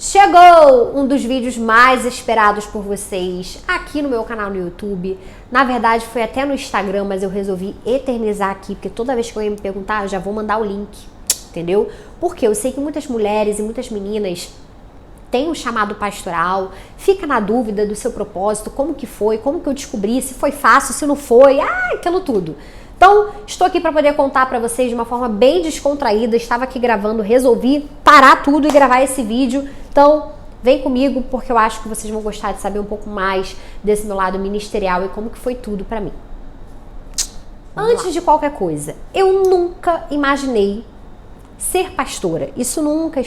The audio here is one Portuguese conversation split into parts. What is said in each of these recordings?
Chegou um dos vídeos mais esperados por vocês aqui no meu canal no YouTube. Na verdade foi até no Instagram, mas eu resolvi eternizar aqui, porque toda vez que alguém me perguntar, eu já vou mandar o link, entendeu? Porque eu sei que muitas mulheres e muitas meninas têm um chamado pastoral, fica na dúvida do seu propósito, como que foi, como que eu descobri, se foi fácil, se não foi, aquilo tudo. Então, estou aqui para poder contar para vocês de uma forma bem descontraída. Estava aqui gravando, resolvi parar tudo e gravar esse vídeo. Então, vem comigo porque eu acho que vocês vão gostar de saber um pouco mais desse meu lado ministerial e como que foi tudo para mim. Antes de qualquer coisa, eu nunca imaginei ser pastora. Isso nunca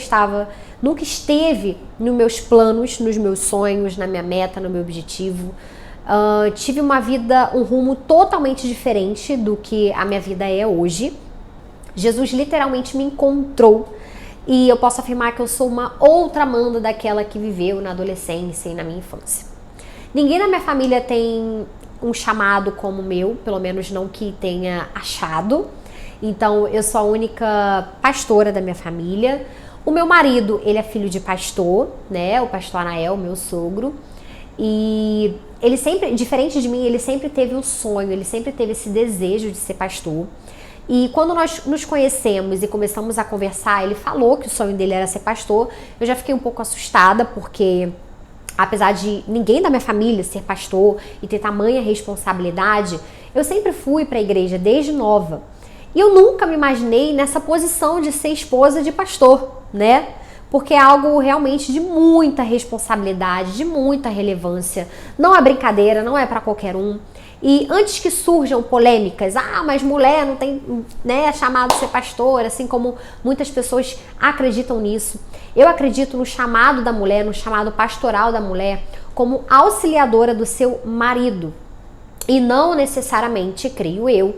esteve nos meus planos, nos meus sonhos, na minha meta, no meu objetivo. Tive uma vida, um rumo totalmente diferente do que a minha vida é hoje. Jesus literalmente me encontrou e eu posso afirmar que eu sou uma outra Amanda daquela que viveu na adolescência e na minha infância. Ninguém na minha família tem um chamado como o meu, pelo menos não que tenha achado. Então eu sou a única pastora da minha família. O meu marido, ele é filho de pastor, né? O pastor Anael, meu sogro. E ele sempre, diferente de mim, ele sempre teve um sonho, ele sempre teve esse desejo de ser pastor. E quando nós nos conhecemos e começamos a conversar, ele falou que o sonho dele era ser pastor. Eu já fiquei um pouco assustada, porque apesar de ninguém da minha família ser pastor e ter tamanha responsabilidade, eu sempre fui para a igreja desde nova. E eu nunca me imaginei nessa posição de ser esposa de pastor, né? Porque é algo realmente de muita responsabilidade, de muita relevância. Não é brincadeira, não é para qualquer um. E antes que surjam polêmicas, mas mulher não tem, né, chamado de ser pastor, assim como muitas pessoas acreditam nisso. Eu acredito no chamado da mulher, no chamado pastoral da mulher, como auxiliadora do seu marido. E não necessariamente, creio eu,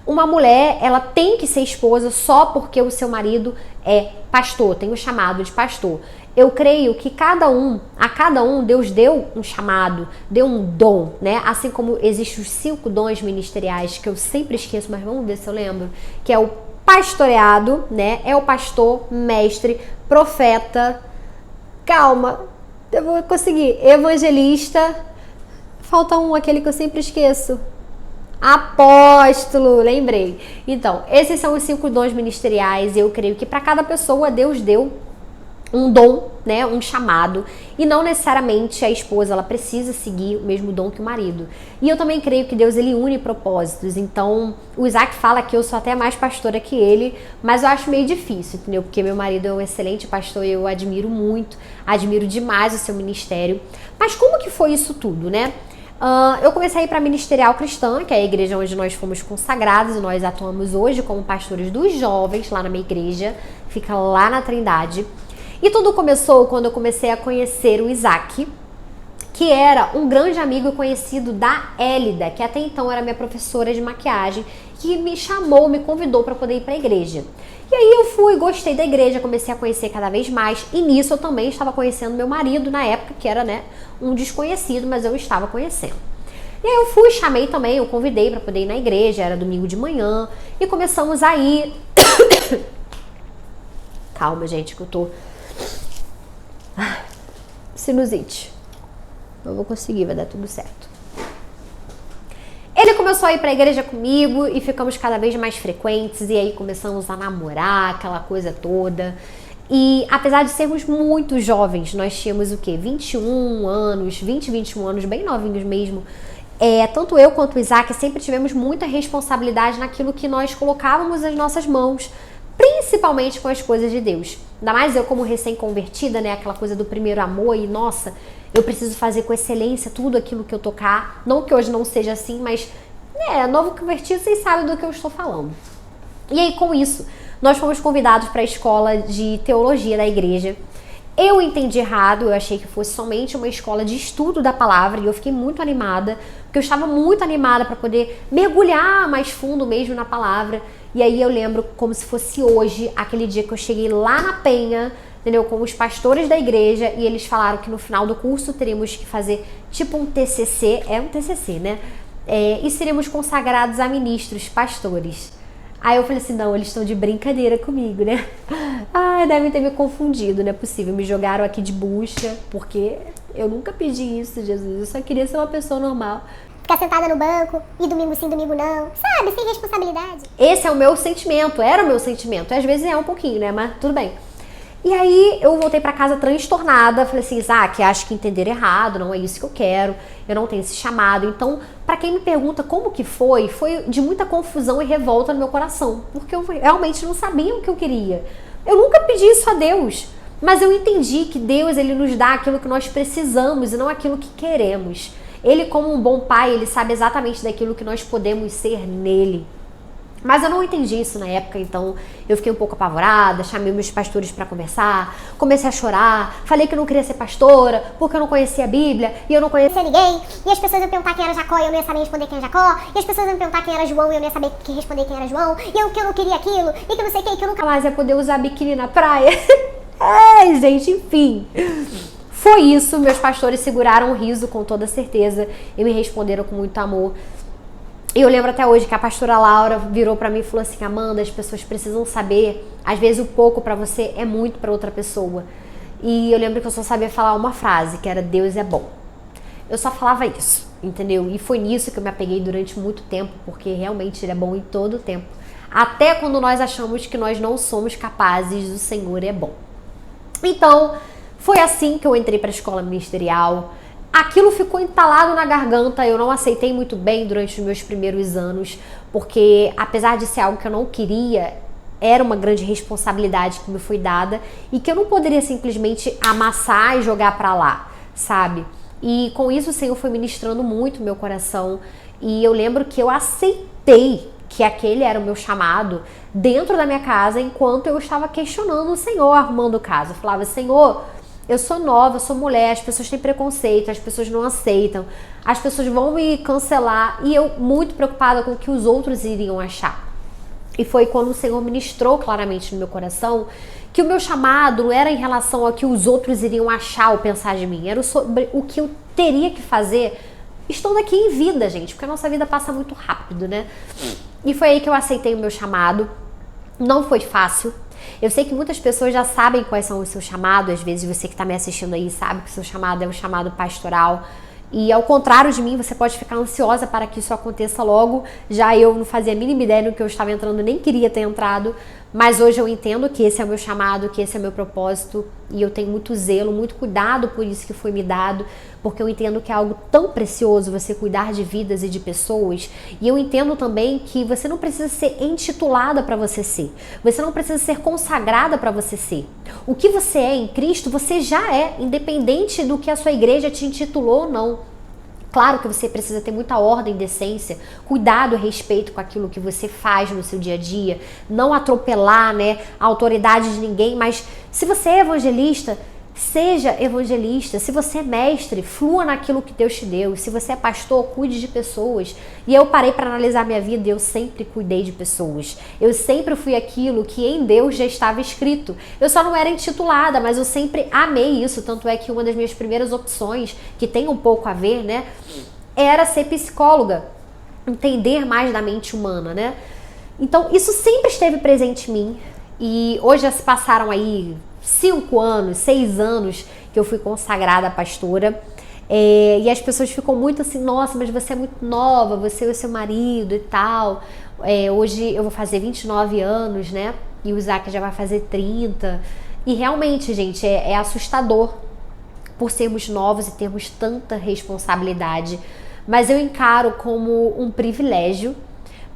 uma mulher, ela tem que ser esposa só porque o seu marido é pastor, tem o chamado de pastor. Eu creio que a cada um, Deus deu um chamado, deu um dom, né? Assim como existem os 5 dons ministeriais, que eu sempre esqueço, mas vamos ver se eu lembro, que é o pastoreado, né? É o pastor, mestre, profeta, calma, eu vou conseguir, evangelista, falta um, aquele que eu sempre esqueço. Apóstolo, lembrei. Então, esses são os 5 dons ministeriais. Eu creio que para cada pessoa Deus deu um dom, né, um chamado, e não necessariamente a esposa ela precisa seguir o mesmo dom que o marido. E eu também creio que Deus ele une propósitos. Então, o Isaac fala que eu sou até mais pastora que ele, mas eu acho meio difícil, entendeu? Porque meu marido é um excelente pastor e eu admiro muito, admiro demais o seu ministério. Mas como que foi isso tudo, né? Eu comecei a ir para a Ministerial Cristã, que é a igreja onde nós fomos consagrados, e nós atuamos hoje como pastores dos jovens lá na minha igreja, fica lá na Trindade. E tudo começou quando eu comecei a conhecer o Isaac, que era um grande amigo e conhecido da Élida, que até então era minha professora de maquiagem, que me chamou, me convidou para poder ir para a igreja. E aí eu fui, gostei da igreja, comecei a conhecer cada vez mais, e nisso eu também estava conhecendo meu marido na época, que era, né, um desconhecido, mas eu estava conhecendo. E aí eu fui, chamei também, eu convidei para poder ir na igreja, era domingo de manhã, e começamos a ir... Calma, gente, que eu tô... sinusite. Eu vou conseguir, vai dar tudo certo. Ele começou a ir para a igreja comigo e ficamos cada vez mais frequentes, e aí começamos a namorar, aquela coisa toda. E apesar de sermos muito jovens, nós tínhamos o quê? 21 anos, 21 anos, bem novinhos mesmo. Tanto eu quanto o Isaac sempre tivemos muita responsabilidade naquilo que nós colocávamos nas nossas mãos, principalmente com as coisas de Deus. Ainda mais eu como recém-convertida, né? Aquela coisa do primeiro amor e, nossa, eu preciso fazer com excelência tudo aquilo que eu tocar. Não que hoje não seja assim, mas, novo convertido, vocês sabem do que eu estou falando. E aí, com isso, nós fomos convidados para a escola de teologia da igreja. Eu entendi errado, eu achei que fosse somente uma escola de estudo da palavra, e eu fiquei muito animada, porque eu estava muito animada para poder mergulhar mais fundo mesmo na palavra. E aí eu lembro como se fosse hoje, aquele dia que eu cheguei lá na Penha, entendeu? Com os pastores da igreja, e eles falaram que no final do curso teríamos que fazer tipo um TCC, um TCC, né? E seríamos consagrados a ministros, pastores. Aí eu falei assim, não, eles estão de brincadeira comigo, né? devem ter me confundido, não é possível. Me jogaram aqui de bucha, porque eu nunca pedi isso, Jesus. Eu só queria ser uma pessoa normal. Ficar sentada no banco, e domingo sim, domingo não. Sabe, sem responsabilidade. Esse é o meu sentimento, era o meu sentimento. Às vezes é um pouquinho, né? Mas tudo bem. E aí eu voltei pra casa transtornada, falei assim, Isaac, acho que entenderam errado, não é isso que eu quero, eu não tenho esse chamado. Então, pra quem me pergunta como que foi de muita confusão e revolta no meu coração, porque eu realmente não sabia o que eu queria. Eu nunca pedi isso a Deus, mas eu entendi que Deus, ele nos dá aquilo que nós precisamos e não aquilo que queremos. Ele, como um bom pai, ele sabe exatamente daquilo que nós podemos ser nele. Mas eu não entendi isso na época, então eu fiquei um pouco apavorada, chamei meus pastores para conversar, comecei a chorar, falei que eu não queria ser pastora, porque eu não conhecia a Bíblia, e eu não conhecia ninguém, e as pessoas iam perguntar quem era Jacó e eu não ia saber responder quem é Jacó, e as pessoas iam perguntar quem era João e eu não ia saber responder quem era João, e eu que eu não queria aquilo, e que eu não sei o que eu nunca mais ia poder usar biquíni na praia. Ai, gente, enfim. Foi isso, meus pastores seguraram o riso com toda certeza e me responderam com muito amor. E eu lembro até hoje que a pastora Laura virou pra mim e falou assim, Amanda, as pessoas precisam saber, às vezes o pouco pra você é muito pra outra pessoa. E eu lembro que eu só sabia falar uma frase, que era Deus é bom. Eu só falava isso, entendeu? E foi nisso que eu me apeguei durante muito tempo, porque realmente ele é bom em todo o tempo. Até quando nós achamos que nós não somos capazes, o Senhor é bom. Então, foi assim que eu entrei pra escola ministerial. Aquilo ficou entalado na garganta, eu não aceitei muito bem durante os meus primeiros anos, porque apesar de ser algo que eu não queria, era uma grande responsabilidade que me foi dada e que eu não poderia simplesmente amassar e jogar pra lá, sabe? E com isso o Senhor foi ministrando muito o meu coração e eu lembro que eu aceitei que aquele era o meu chamado dentro da minha casa enquanto eu estava questionando o Senhor, arrumando casa. Eu falava, Senhor, eu sou nova, eu sou mulher, as pessoas têm preconceito, as pessoas não aceitam, as pessoas vão me cancelar e eu muito preocupada com o que os outros iriam achar. E foi quando o Senhor ministrou claramente no meu coração que o meu chamado não era em relação ao que os outros iriam achar ou pensar de mim, era sobre o que eu teria que fazer estando aqui em vida, gente, porque a nossa vida passa muito rápido, né? E foi aí que eu aceitei o meu chamado. Não foi fácil. Eu sei que muitas pessoas já sabem quais são os seus chamados, às vezes você que está me assistindo aí sabe que o seu chamado é um chamado pastoral. E ao contrário de mim, você pode ficar ansiosa para que isso aconteça logo. Já eu não fazia a mínima ideia no que eu estava entrando, nem queria ter entrado. Mas hoje eu entendo que esse é o meu chamado, que esse é o meu propósito. E eu tenho muito zelo, muito cuidado por isso que foi me dado. Porque eu entendo que é algo tão precioso você cuidar de vidas e de pessoas. E eu entendo também que você não precisa ser intitulada para você ser. Você não precisa ser consagrada para você ser. O que você é em Cristo, você já é, independente do que a sua igreja te intitulou ou não. Claro que você precisa ter muita ordem e decência, cuidado e respeito com aquilo que você faz no seu dia a dia, não atropelar, né, a autoridade de ninguém, mas se você é evangelista, seja evangelista. Se você é mestre, flua naquilo que Deus te deu. Se você é pastor, cuide de pessoas. E eu parei para analisar minha vida e eu sempre cuidei de pessoas. Eu sempre fui aquilo que em Deus já estava escrito. Eu só não era intitulada, mas eu sempre amei isso. Tanto é que uma das minhas primeiras opções, que tem um pouco a ver, né, era ser psicóloga. Entender mais da mente humana, né? Então, isso sempre esteve presente em mim. E hoje já se passaram aí 5 anos, 6 anos que eu fui consagrada pastora. E as pessoas ficam muito assim, nossa, mas você é muito nova, você e o seu marido e tal. Hoje eu vou fazer 29 anos, né? E o Isaac já vai fazer 30. E realmente, gente, é assustador por sermos novos e termos tanta responsabilidade. Mas eu encaro como um privilégio,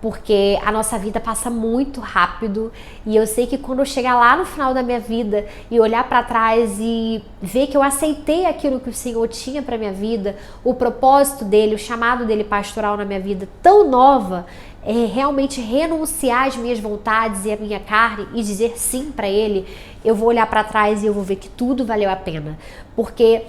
porque a nossa vida passa muito rápido e eu sei que quando eu chegar lá no final da minha vida e olhar para trás e ver que eu aceitei aquilo que o Senhor tinha para minha vida, o propósito dele, o chamado dele pastoral na minha vida tão nova, realmente renunciar às minhas vontades e à minha carne e dizer sim para ele, eu vou olhar para trás e eu vou ver que tudo valeu a pena. Porque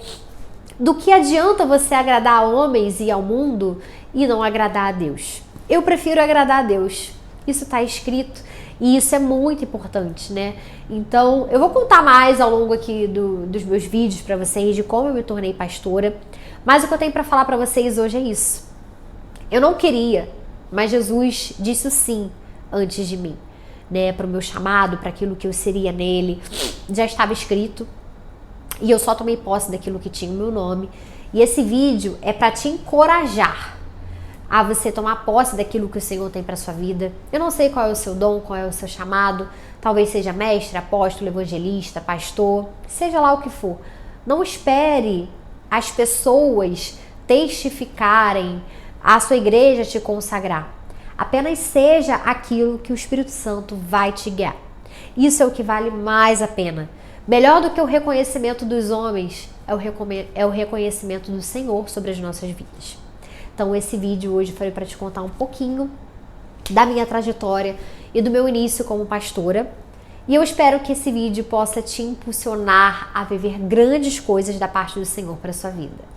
do que adianta você agradar a homens e ao mundo e não agradar a Deus? Eu prefiro agradar a Deus. Isso está escrito e isso é muito importante, né? Então, eu vou contar mais ao longo aqui dos meus vídeos para vocês de como eu me tornei pastora. Mas o que eu tenho para falar para vocês hoje é isso. Eu não queria, mas Jesus disse sim antes de mim. né, para o meu chamado, para aquilo que eu seria nele, já estava escrito. E eu só tomei posse daquilo que tinha o meu nome. E esse vídeo é para te encorajar a você tomar posse daquilo que o Senhor tem para sua vida. Eu não sei qual é o seu dom, qual é o seu chamado. Talvez seja mestre, apóstolo, evangelista, pastor, seja lá o que for. Não espere as pessoas testificarem, a sua igreja te consagrar. Apenas seja aquilo que o Espírito Santo vai te guiar. Isso é o que vale mais a pena. Melhor do que o reconhecimento dos homens é o reconhecimento do Senhor sobre as nossas vidas. Então esse vídeo hoje foi para te contar um pouquinho da minha trajetória e do meu início como pastora. E eu espero que esse vídeo possa te impulsionar a viver grandes coisas da parte do Senhor para a sua vida.